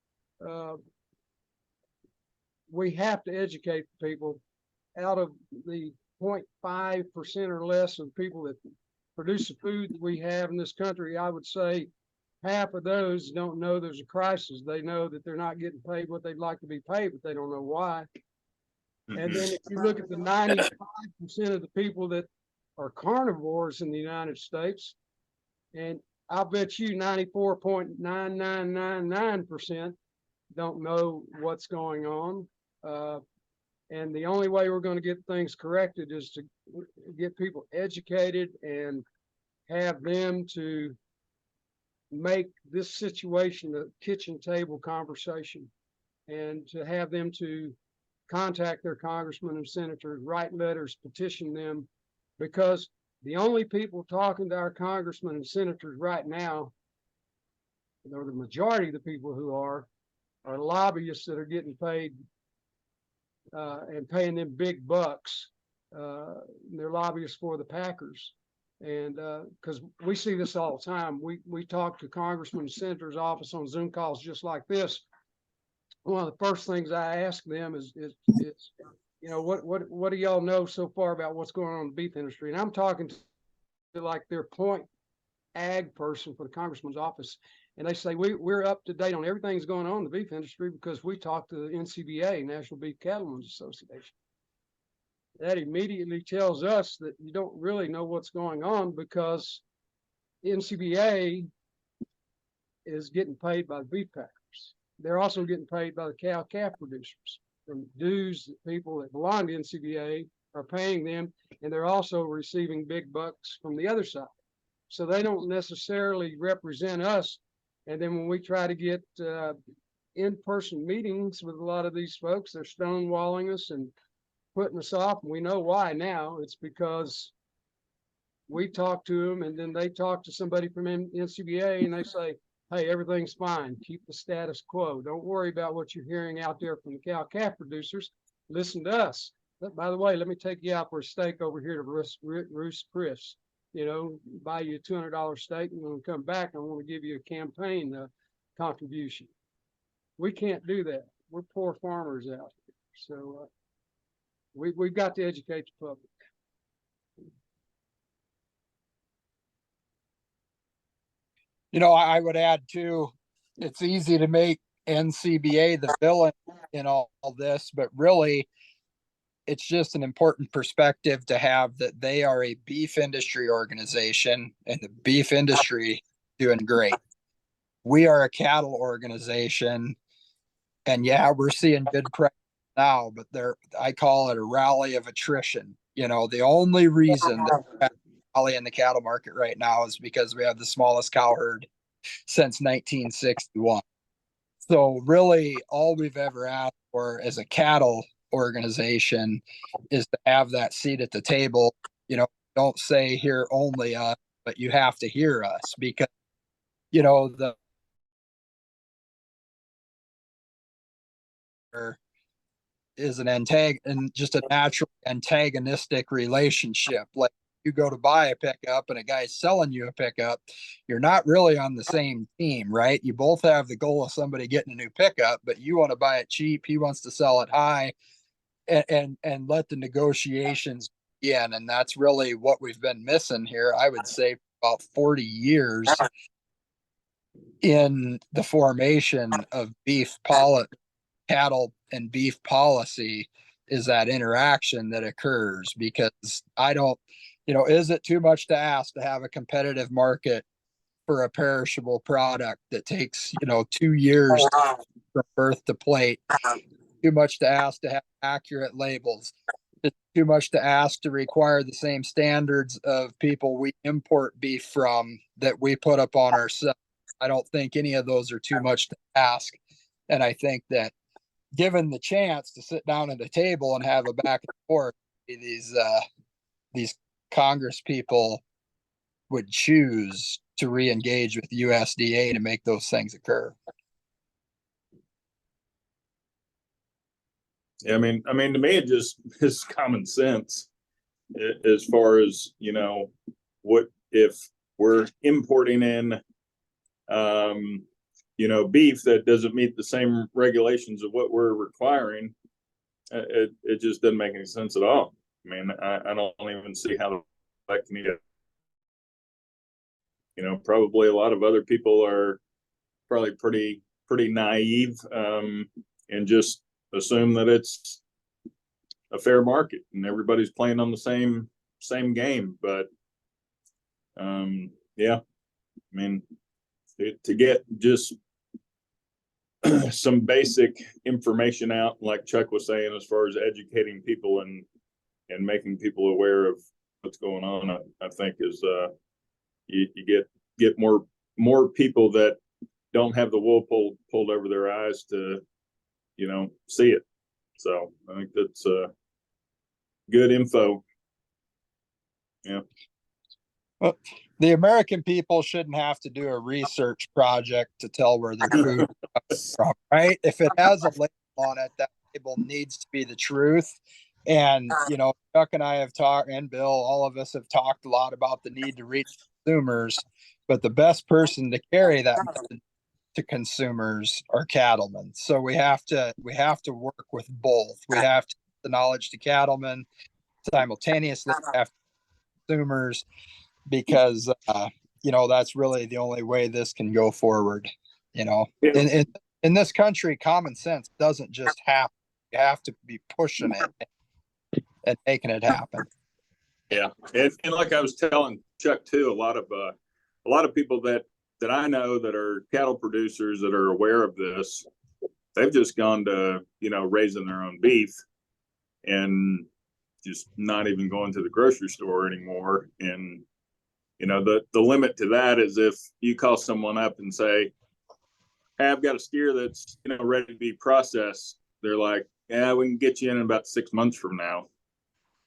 We have to educate people. Out of the 0.5% or less of people that produce the food that we have in this country, I would say half of those don't know there's a crisis. They know that they're not getting paid what they'd like to be paid, but they don't know why. And then if you look at the 95% of the people that are carnivores in the United States, and I'll bet you 94.9999% don't know what's going on. And the only way we're going to get things corrected is to get people educated and have them to make this situation a kitchen table conversation, and to have them to contact their congressmen and senators, write letters, petition them, because the only people talking to our congressmen and senators right now, or the majority of the people who are lobbyists that are getting paid and paying them big bucks. They're lobbyists for the Packers. And because we see this all the time. We talk to congressmen and senators' office on Zoom calls just like this. One of the first things I ask them is you know, what do y'all know so far about what's going on in the beef industry? And I'm talking to like their point ag person for the congressman's office. And they say, we're up to date on everything that's going on in the beef industry because we talked to the NCBA, National Beef Cattlemen's Association. That immediately tells us that you don't really know what's going on, because the NCBA is getting paid by the beef packers. they're also getting paid by the cow-calf producers from dues that people that belong to NCBA are paying them, and they're also receiving big bucks from the other side. So they don't necessarily represent us. And then when we try to get in-person meetings with a lot of these folks, they're stonewalling us and putting us off. And we know why now. It's because we talk to them, and then they talk to somebody from NCBA, and they say, hey, everything's fine. Keep the status quo. Don't worry about what you're hearing out there from the cow-calf producers. Listen to us. But by the way, let me take you out for a steak over here to Roos Chris. You know, buy you a $200 steak, and when we come back, I want to give you a campaign contribution. We can't do that. We're poor farmers out here. So we've got to educate the public. You know, I would add too, it's easy to make NCBA the villain in all this, but really it's just an important perspective to have that they are a beef industry organization, and the beef industry doing great. We are a cattle organization, and yeah, we're seeing good price now, but I call it a rally of attrition. You know, the only reason that we're at a rally in the cattle market right now is because we have the smallest cow herd since 1961. So really all we've ever asked for as a cattle organization is to have that seat at the table. You know, don't say hear only us, but you have to hear us, because, you know, is just a natural antagonistic relationship. Like, you go to buy a pickup and a guy's selling you a pickup, you're not really on the same team, right? You both have the goal of somebody getting a new pickup, but you want to buy it cheap, he wants to sell it high, and let the negotiations begin. And that's really what we've been missing here, I would say, about 40 years in the formation of cattle and beef policy, is that interaction that occurs. Because I don't, you know, is it too much to ask to have a competitive market for a perishable product that takes, you know, 2 years from birth to plate? Too much to ask to have accurate labels. It's too much to ask to require the same standards of people we import beef from that we put up on ourselves. I don't think any of those are too much to ask. And I think that given the chance to sit down at a table and have a back and forth, these Congress people would choose to re-engage with USDA to make those things occur. I mean, to me, it just is common sense as far as, you know, what if we're importing in, you know, beef that doesn't meet the same regulations of what we're requiring. It just doesn't make any sense at all. I mean, I don't even see how that can either. You know, probably a lot of other people are probably pretty naive, and just assume that it's a fair market and everybody's playing on the same game. But yeah, I mean, to get just some basic information out, like Chuck was saying, as far as educating people and making people aware of what's going on, I think is you get more people that don't have the wool pulled over their eyes to, you know, see it. So I think that's good info. Yeah. Well, the American people shouldn't have to do a research project to tell where their food comes from, right? If it has a label on it, that label needs to be the truth. And, you know, Chuck and I have talked, and Bill, all of us have talked a lot about the need to reach consumers, but the best person to carry that message to consumers are cattlemen. So we have to work with both. We have to get the knowledge to cattlemen simultaneously, have consumers, because you know, that's really the only way this can go forward. You know, Yeah. in this country, common sense doesn't just happen. You have to be pushing it and making it happen. Yeah, and like I was telling Chuck too, a lot of people that I know that are cattle producers that are aware of this, they've just gone to, raising their own beef and just not even going to the grocery store anymore. And, the limit to that is if you call someone up and say, hey, I've got a steer that's, ready to be processed. They're like, yeah, we can get you in about 6 months from now.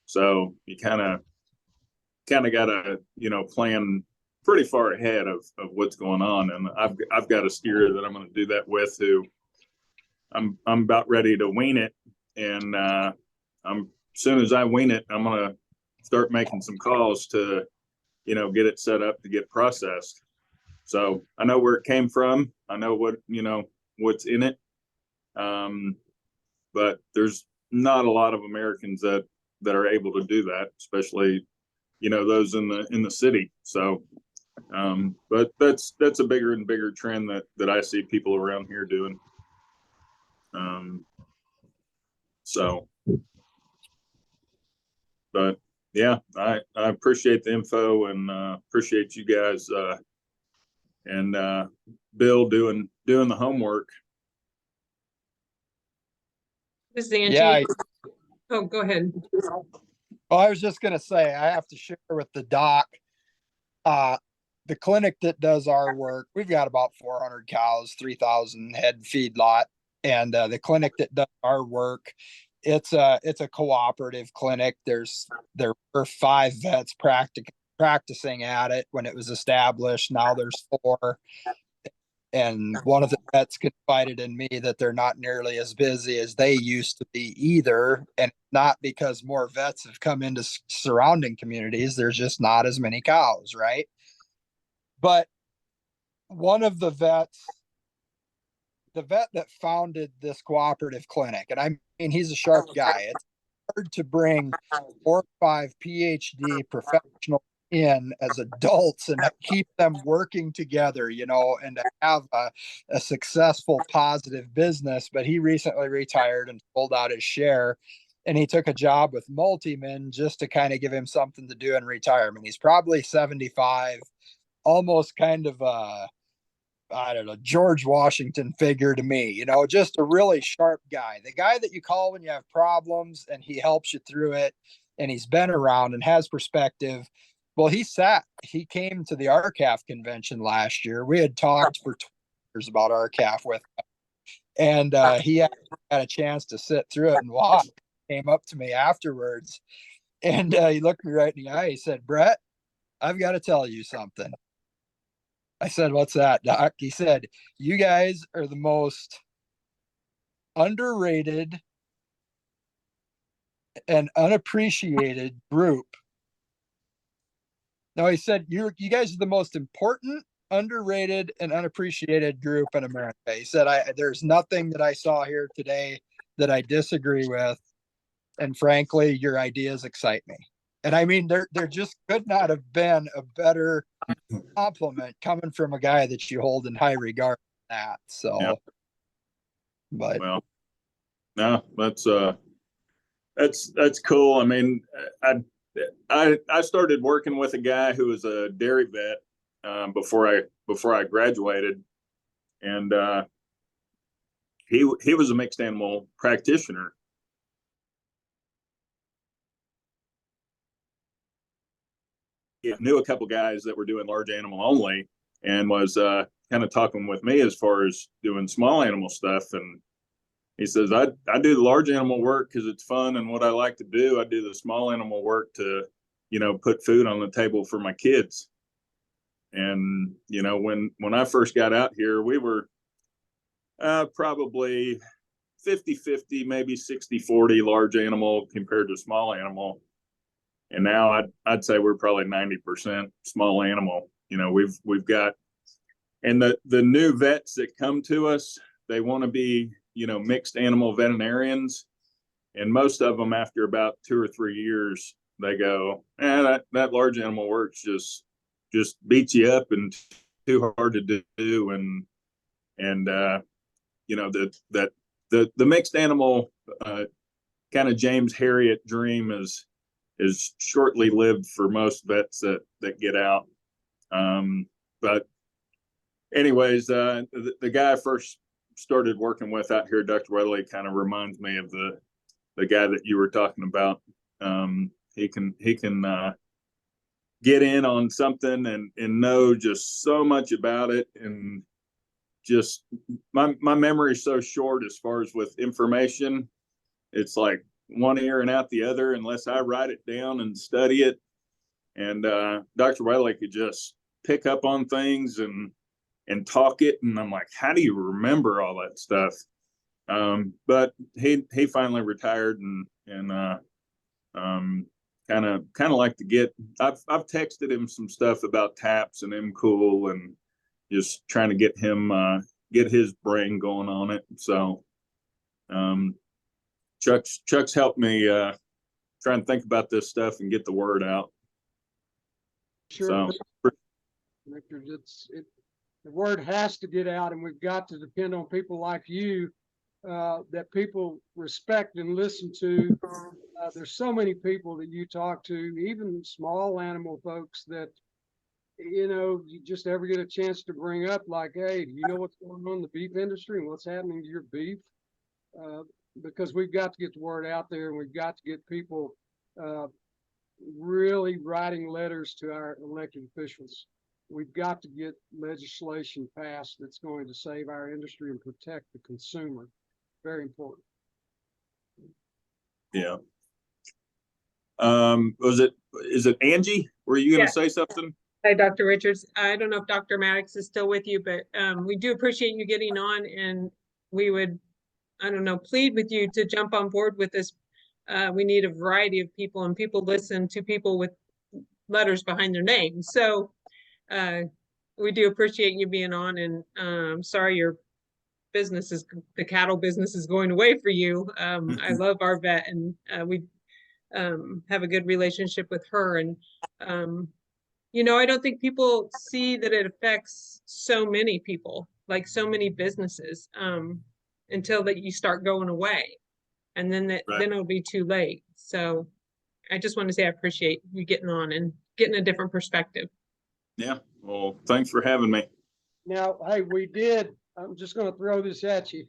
So you kind of got to, plan pretty far ahead of what's going on. And I've got a steer that I'm going to do that with who I'm about ready to wean it. And as soon as I wean it, I'm going to start making some calls to, get it set up to get processed. So I know where it came from. I know what's in it. But there's not a lot of Americans that are able to do that, especially, those in the city. So, but that's a bigger and bigger trend that I see people around here doing. So, but yeah, I appreciate the info and appreciate you guys and Bill doing the homework. This is Angie. Yeah, Oh, go ahead. well, I was just gonna say, I have to share with the doc, the clinic that does our work, we've got about 400 cows, 3,000 head feedlot. And the clinic that does our work, it's a cooperative clinic. There were 5 vets practicing at it when it was established. Now there's 4. And one of the vets confided in me that they're not nearly as busy as they used to be either. And not because more vets have come into surrounding communities. There's just not as many cows, right? But one of the vet that founded this cooperative clinic, and I mean, he's a sharp guy. It's hard to bring 4 or 5 PhD professionals in as adults and keep them working together, and to have a successful, positive business. But he recently retired and sold out his share, and he took a job with Multiman just to kind of give him something to do in retirement. He's probably 75, almost kind of I don't know, George Washington figure to me, just a really sharp guy, the guy that you call when you have problems and he helps you through it. And he's been around and has perspective. Well, he came to the RCAF convention last year. We had talked for 20 years about RCAF with him. And he had a chance to sit through it and watch. Came up to me afterwards and he looked me right in the eye. He said, Brett, I've got to tell you something. I said, what's that, Doc? He said, you guys are the most underrated and unappreciated group. No, he said, you guys are the most important, underrated, and unappreciated group in America. He said, there's nothing that I saw here today that I disagree with. And frankly, your ideas excite me. And I mean, there just could not have been a better compliment coming from a guy that you hold in high regard. That so, yeah. But well, no, that's cool. I mean, I started working with a guy who was a dairy vet before I graduated, and he was a mixed animal practitioner. He knew a couple guys that were doing large animal only, and was kind of talking with me as far as doing small animal stuff. And he says, I do the large animal work because it's fun and what I like to do. I do the small animal work to, put food on the table for my kids. And, when I first got out here, we were probably 50-50, maybe 60-40 large animal compared to small animal. And now I'd say we're probably 90% small animal. We've got, and the new vets that come to us, they want to be, mixed animal veterinarians. And most of them, after about 2 or 3 years, they go, that large animal work's just beats you up and too hard to do. And the mixed animal kind of James Harriet dream is shortly lived for most vets that get out. But anyways, the guy I first started working with out here, Dr. Weatherly, kind of reminds me of the guy that you were talking about. He can get in on something and know just so much about it, and just my memory is so short as far as with information. It's like one ear and out the other unless I write it down and study it. And Dr. Weatherly could just pick up on things and talk it, and I'm like, how do you remember all that stuff? But he finally retired, and kind of like to get. I've texted him some stuff about taps and MCool, and just trying to get him get his brain going on it. So Chuck's helped me try and think about this stuff and get the word out. Sure. So Victor, the word has to get out, and we've got to depend on people like you that people respect and listen to. There's so many people that you talk to, even small animal folks, that you just ever get a chance to bring up, like, hey, do you know what's going on in the beef industry and what's happening to your beef? Because we've got to get the word out there, and we've got to get people really writing letters to our elected officials. We've got to get legislation passed that's going to save our industry and protect the consumer. Very important. yeah. Is it Angie? Were you going to say something? Hi, Dr. Richards. I don't know if Dr. Maddox is still with you, but we do appreciate you getting on, and we would, I don't know, plead with you to jump on board with this. We need a variety of people, and people listen to people with letters behind their names. So we do appreciate you being on, and sorry your business is, the cattle business is going away for you. I love our vet, and we have a good relationship with her. And I don't think people see that it affects so many people, like so many businesses, until that you start going away, and then then it'll be too late. So I just want to say I appreciate you getting on and getting a different perspective. Yeah. Well, thanks for having me. Now, hey, I'm just going to throw this at you.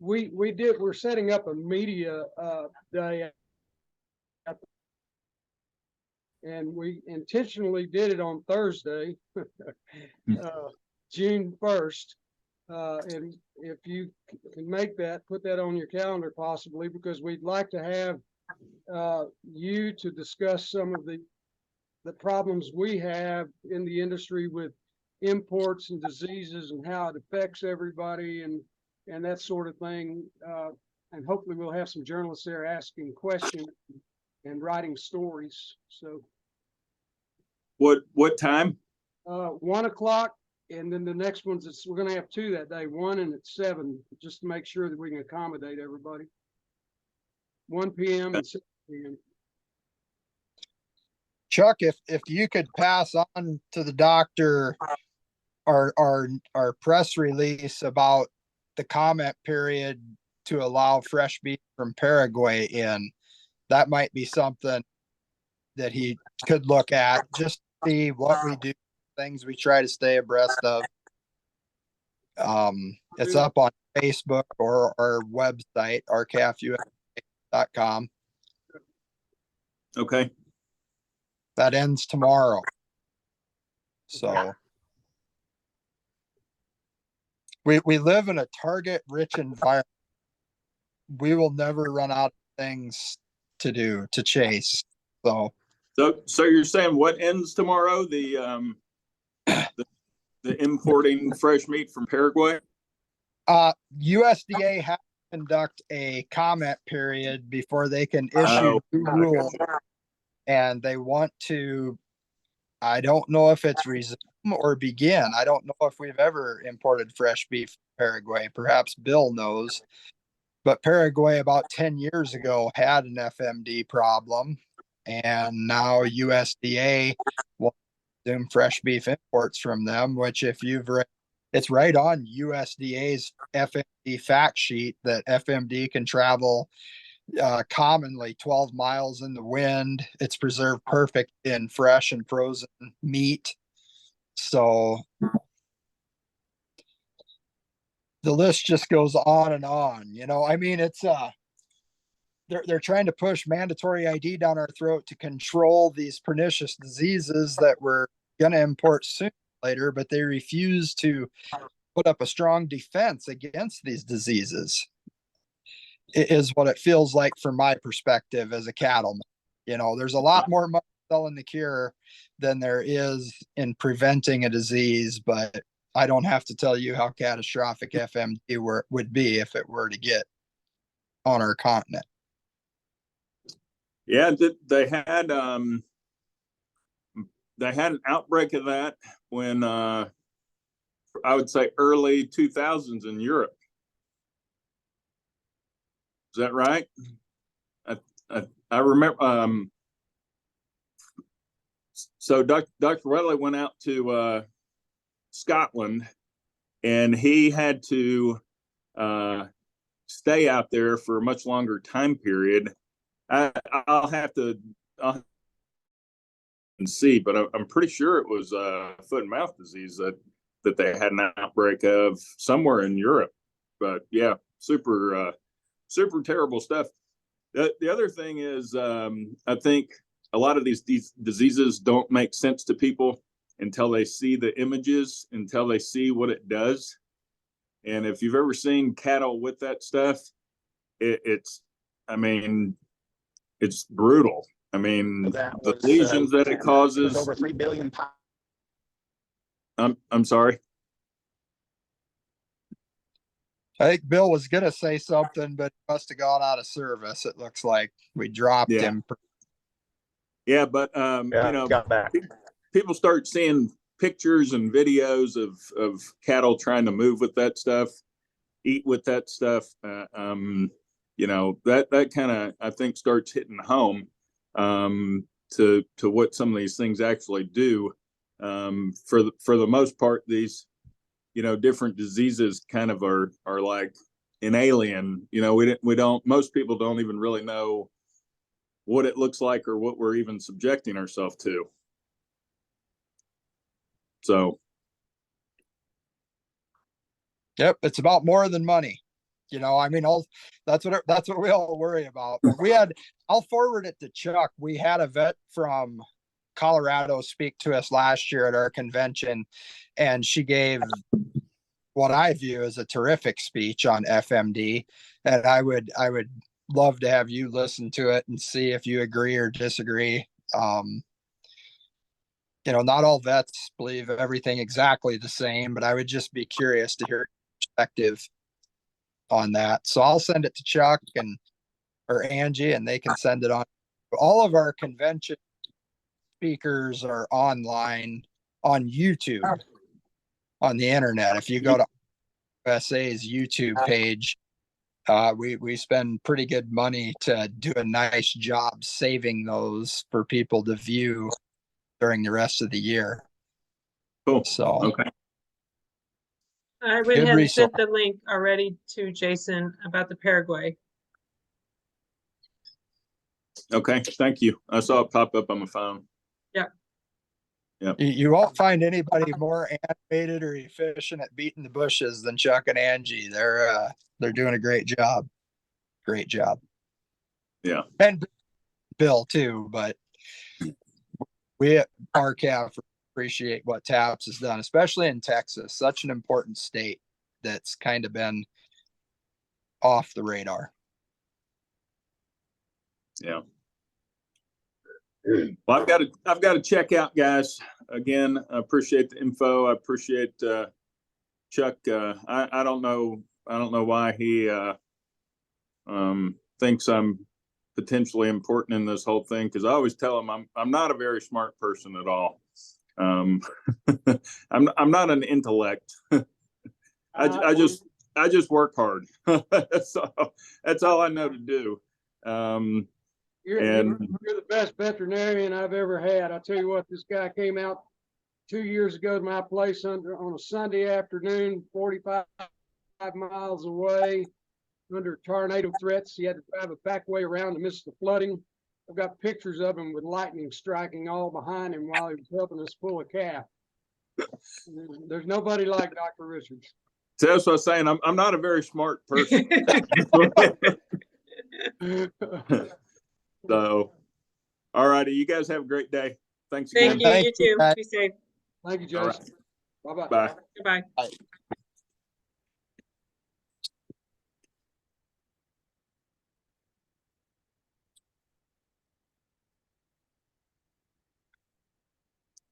We're setting up a media day, and we intentionally did it on Thursday, June 1st. And if you can make that, put that on your calendar possibly, because we'd like to have you to discuss some of the problems we have in the industry with imports and diseases and how it affects everybody and that sort of thing. And hopefully we'll have some journalists there asking questions and writing stories. So what time? 1 o'clock, and then the next one's we're going to have two that day, 1 and at 7, just to make sure that we can accommodate everybody. 1 p.m. and 6 p.m. Chuck, if you could pass on to the doctor our press release about the comment period to allow fresh beef from Paraguay in, that might be something that he could look at, just to see what we do, things we try to stay abreast of. It's up on Facebook or our website, rcafus.com. Okay. That ends tomorrow. So we live in a target rich environment. We will never run out of things to do, to chase. So you're saying what ends tomorrow? The importing fresh meat from Paraguay? USDA has to conduct a comment period before they can issue new rules. And they want to, I don't know if it's resume or begin. I don't know if we've ever imported fresh beef from Paraguay. Perhaps Bill knows. But Paraguay about 10 years ago had an FMD problem. And now USDA will resume fresh beef imports from them, which if you've read, it's right on USDA's FMD fact sheet that FMD can travel commonly 12 miles in the wind. It's preserved perfect in fresh and frozen meat. So the list just goes on and on. I mean, it's they're trying to push mandatory ID down our throat to control these pernicious diseases that we're going to import sooner or later, but they refuse to put up a strong defense against these diseases. It is what it feels like from my perspective as a cattleman. There's a lot more money selling the cure than there is in preventing a disease, but I don't have to tell you how catastrophic FMD would be if it were to get on our continent. Yeah, they had an outbreak of that when I would say early 2000s in Europe. Is that right? I remember. So Dr. Weatherly went out to Scotland, and he had to stay out there for a much longer time period. I'll have to see, but I'm pretty sure it was foot and mouth disease that they had an outbreak of somewhere in Europe. But yeah, super terrible stuff. The other thing is, I think a lot of these diseases don't make sense to people until they see the images, until they see what it does. And if you've ever seen cattle with that stuff, it's brutal. I mean, the lesions that it causes. Over 3 billion pounds. I'm sorry. I think Bill was going to say something, but must have gone out of service. It looks like we dropped him. Yeah, but Got back. People start seeing pictures and videos of cattle trying to move with that stuff, eat with that stuff. That kind of, I think, starts hitting home to what some of these things actually do. For the most part, these different diseases kind of are like an alien. Most people don't even really know what it looks like or what we're even subjecting ourselves to. So. Yep. It's about more than money. That's what we all worry about. But I'll forward it to Chuck. We had a vet from Colorado speak to us last year at our convention, and she gave what I view as a terrific speech on FMD. And I would love to have you listen to it and see if you agree or disagree. Not all vets believe everything exactly the same, but I would just be curious to hear your perspective on that. So I'll send it to Chuck or Angie, and they can send it on. All of our convention speakers are online on YouTube, on the internet. If you go to USA's YouTube page, we spend pretty good money to do a nice job saving those for people to view during the rest of the year. Cool. So okay. I went ahead and sent the link already to Jason about the Paraguay. Okay, thank you. I saw it pop up on my phone. Yeah. Yeah. You won't find anybody more animated or efficient at beating the bushes than Chuck and Angie. They're doing a great job. Great job. Yeah. And Bill too, but we at RCAF appreciate what TAPS has done, especially in Texas, such an important state that's kind of been off the radar. Yeah. Well, I've got to check out, guys. Again, I appreciate the info. I appreciate Chuck. I don't know why he thinks I'm potentially important in this whole thing, because I always tell him I'm not a very smart person at all. I'm not an intellect. I just work hard. That's all I know to do. You're the best veterinarian I've ever had. I tell you what, this guy came out 2 years ago to my place on a Sunday afternoon, 45 miles away, under tornado threats. He had to drive a back way around to miss the flooding. I've got pictures of him with lightning striking all behind him while he was helping us pull a calf. There's nobody like Dr. Richards. So that's what I was saying. I'm not a very smart person. So, all righty. You guys have a great day. Thanks again. Thank you, Thank you you, too. guys. Be safe. Thank you, All right. Jason. Bye-bye. Bye. Goodbye.